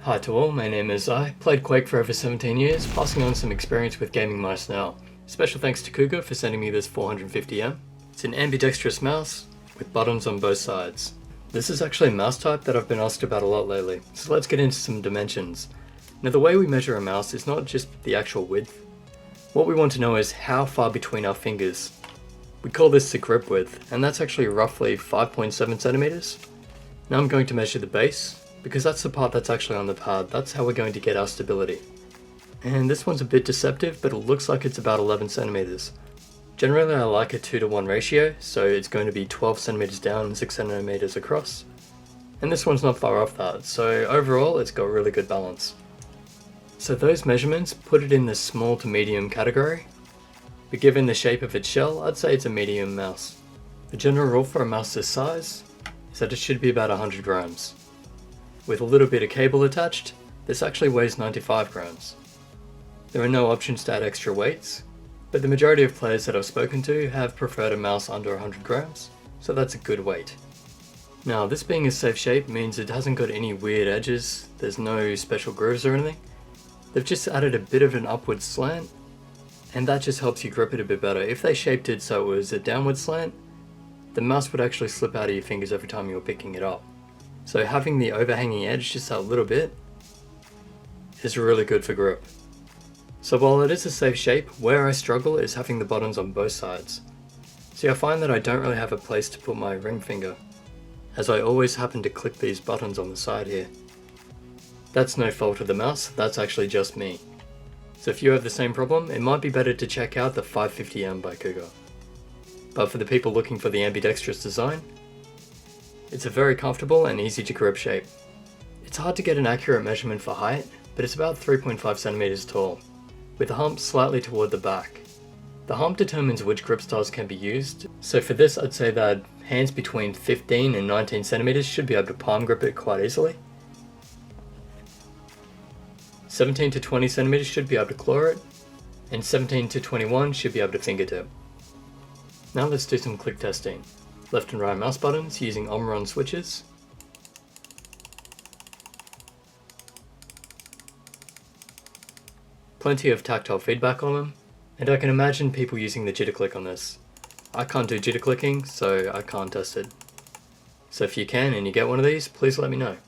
Hi to all, my name is I. Played Quake for over 17 years, passing on some experience with gaming mice now. Special thanks to Cougar for sending me this 450M. It's an ambidextrous mouse with buttons on both sides. This is actually a mouse type that I've been asked about a lot lately, so let's get into some dimensions. Now the way we measure a mouse is not just the actual width. What we want to know is how far between our fingers. We call this the grip width, and that's actually roughly 5.7 centimeters. Now I'm going to measure the base, because that's the part that's actually on the pad. That's how we're going to get our stability. And this one's a bit deceptive, but it looks like it's about 11 centimeters. Generally I like a 2:1 ratio, so it's going to be 12 centimeters down and 6 centimeters across. And this one's not far off that, so overall it's got really good balance. So those measurements put it in the small to medium category, but given the shape of its shell, I'd say it's a medium mouse. The general rule for a mouse this size is that it should be about 100 grams. With a little bit of cable attached, this actually weighs 95 grams. There are no options to add extra weights, but the majority of players that I've spoken to have preferred a mouse under 100 grams, so that's a good weight. Now this being a safe shape means it hasn't got any weird edges, there's no special grooves or anything. They've just added a bit of an upward slant, and that just helps you grip it a bit better. If they shaped it so it was a downward slant, the mouse would actually slip out of your fingers every time you were picking it up. So having the overhanging edge just a little bit is really good for grip. So while it is a safe shape, where I struggle is having the buttons on both sides. See, I find that I don't really have a place to put my ring finger, as I always happen to click these buttons on the side here. That's no fault of the mouse, that's actually just me. So if you have the same problem, it might be better to check out the 550M by Cougar. But for the people looking for the ambidextrous design, it's a very comfortable and easy to grip shape. It's hard to get an accurate measurement for height, but it's about 3.5 centimeters tall, with the hump slightly toward the back. The hump determines which grip styles can be used, so for this I'd say that hands between 15 and 19 centimeters should be able to palm grip it quite easily. 17 to 20 centimeters should be able to claw it, and 17 to 21 should be able to fingertip. Now let's do some click testing. Left and right mouse buttons using Omron switches. Plenty of tactile feedback on them, and I can imagine people using the jitter click on this. I can't do jitter clicking, so I can't test it. So if you can and you get one of these, please let me know.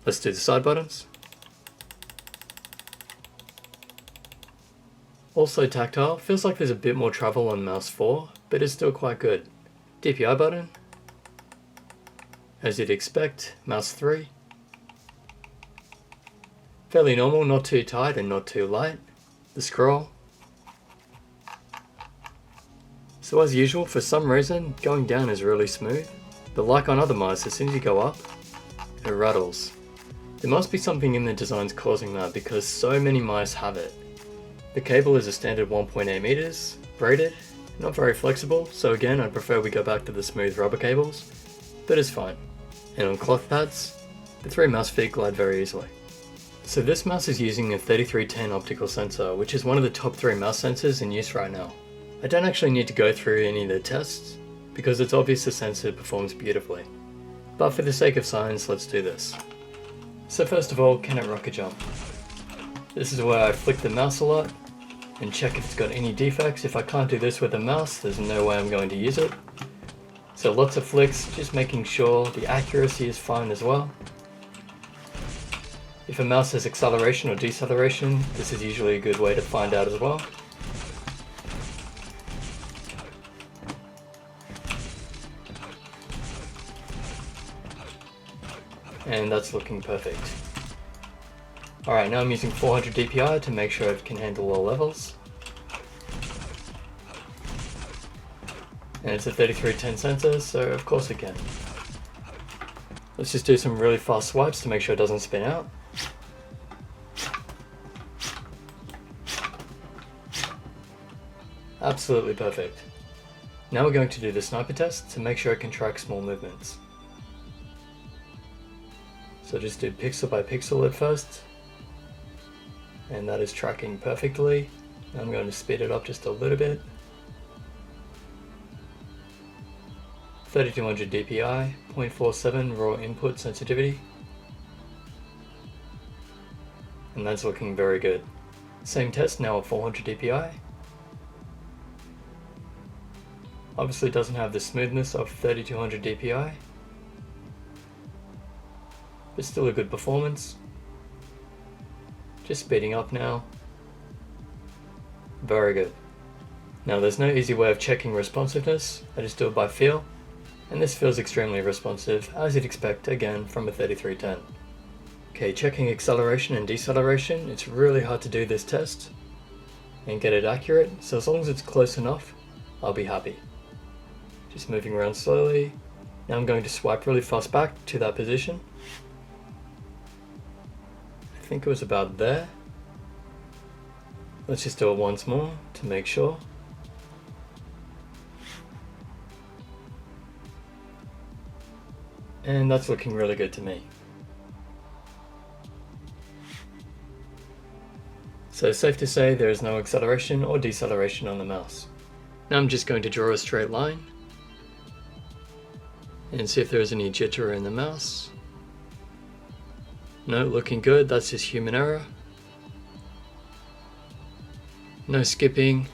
Let's do the side buttons. Also tactile, feels like there's a bit more travel on mouse 4, but it's still quite good. DPI button, as you'd expect, mouse 3. Fairly normal, not too tight and not too light. The scroll. So as usual, for some reason, going down is really smooth, but like on other mice, as soon as you go up, it rattles. There must be something in the designs causing that because so many mice have it. The cable is a standard 1.8 meters, braided, not very flexible, so again I'd prefer we go back to the smooth rubber cables, but it's fine. And on cloth pads, the 3 mouse feet glide very easily. So this mouse is using a 3310 optical sensor, which is one of the top 3 mouse sensors in use right now. I don't actually need to go through any of the tests, because it's obvious the sensor performs beautifully. But for the sake of science, let's do this. So first of all, can it rocket jump? This is where I flick the mouse a lot, and check if it's got any defects. If I can't do this with a mouse, there's no way I'm going to use it. So lots of flicks, just making sure the accuracy is fine as well. If a mouse has acceleration or deceleration, this is usually a good way to find out as well. And that's looking perfect. Alright, now I'm using 400 DPI to make sure it can handle all levels. And it's a 3310 sensor, so of course it can. Let's just do some really fast swipes to make sure it doesn't spin out. Absolutely perfect. Now we're going to do the sniper test to make sure it can track small movements. So just do pixel by pixel at first. And that is tracking perfectly. I'm going to speed it up just a little bit. 3200 DPI, 0.47 raw input sensitivity. and that's looking very good. Same test now at 400 dpi. Obviously doesn't have the smoothness of 3200 dpi, but still a good performance. Just speeding up now. Very good. Now there's no easy way of checking responsiveness, I just do it by feel, and this feels extremely responsive, as you'd expect again from a 3310. Okay, checking acceleration and deceleration, it's really hard to do this test and get it accurate, so as long as it's close enough, I'll be happy. Just moving around slowly. Now I'm going to swipe really fast back to that position. I think it was about there. Let's just do it once more to make sure. And that's looking really good to me. So safe to say there is no acceleration or deceleration on the mouse. Now I'm just going to draw a straight line and see if there is any jitter in the mouse. No, looking good, that's just human error. No skipping,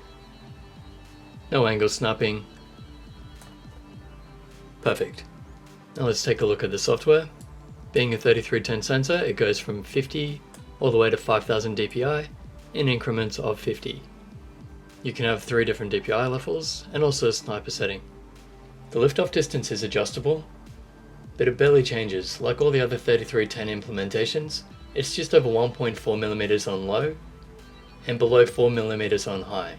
no angle snapping. Perfect. Now let's take a look at the software. Being a 3310 sensor, it goes from 50 all the way to 5000 dpi in increments of 50. You can have 3 different DPI levels and also a sniper setting. The liftoff distance is adjustable, but it barely changes. Like all the other 3310 implementations, it's just over 1.4mm on low and below 4mm on high.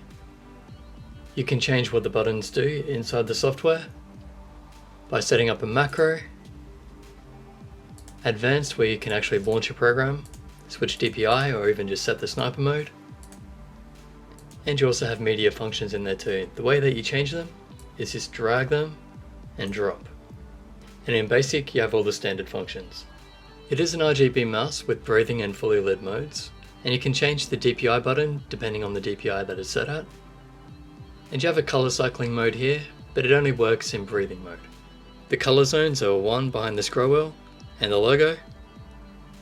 You can change what the buttons do inside the software by setting up a macro, advanced where you can actually launch a program, switch DPI or even just set the sniper mode, and you also have media functions in there too. The way that you change them is just drag them and drop. And in basic you have all the standard functions. It is an RGB mouse with breathing and fully lit modes, and you can change the DPI button depending on the DPI that it's set at. And you have a color cycling mode here, but it only works in breathing mode. The color zones are one behind the scroll wheel and the logo,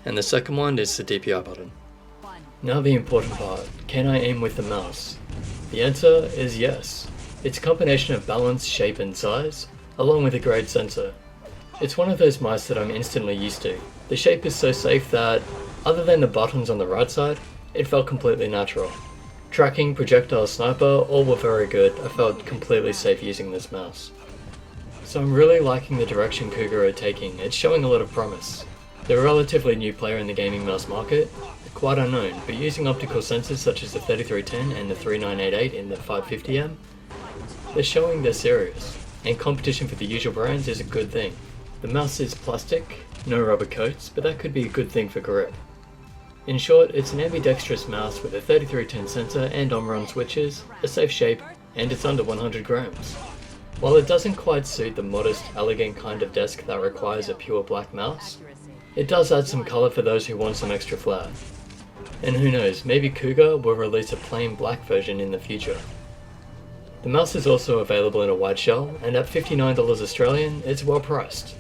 and the second one is the DPI button. Now the important part, can I aim with the mouse? The answer is yes. It's a combination of balance, shape and size, along with a great sensor. It's one of those mice that I'm instantly used to. The shape is so safe that, other than the buttons on the right side, it felt completely natural. Tracking, projectile, sniper, all were very good. I felt completely safe using this mouse. So I'm really liking the direction Cougar are taking. It's showing a lot of promise. They're a relatively new player in the gaming mouse market, quite unknown, but using optical sensors such as the 3310 and the 3988 in the 550M, they're showing they're serious, and competition for the usual brands is a good thing. The mouse is plastic, no rubber coats, but that could be a good thing for grip. In short, it's an ambidextrous mouse with a 3310 sensor and Omron switches, a safe shape, and it's under 100 grams. While it doesn't quite suit the modest, elegant kind of desk that requires a pure black mouse, it does add some colour for those who want some extra flair. And who knows, maybe Cougar will release a plain black version in the future. The mouse is also available in a white shell, and at $59 Australian, it's well priced.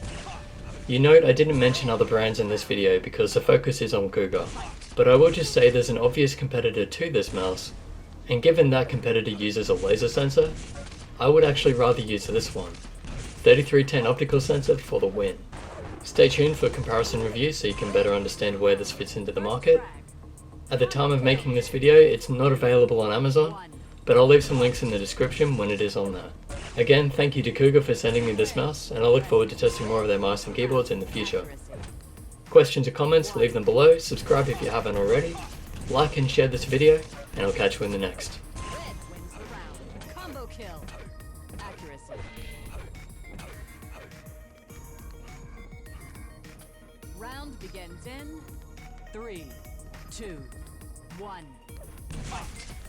You note I didn't mention other brands in this video because the focus is on Cougar, but I will just say there's an obvious competitor to this mouse, and given that competitor uses a laser sensor, I would actually rather use this one. 3310 optical sensor for the win. Stay tuned for comparison reviews so you can better understand where this fits into the market. At the time of making this video, it's not available on Amazon, but I'll leave some links in the description when it is on there. Again, thank you to Cougar for sending me this mouse, and I look forward to testing more of their mice and keyboards in the future. Questions or comments, leave them below, subscribe if you haven't already, like and share this video, and I'll catch you in the next. Round begins in 3, 2, 1. Fight!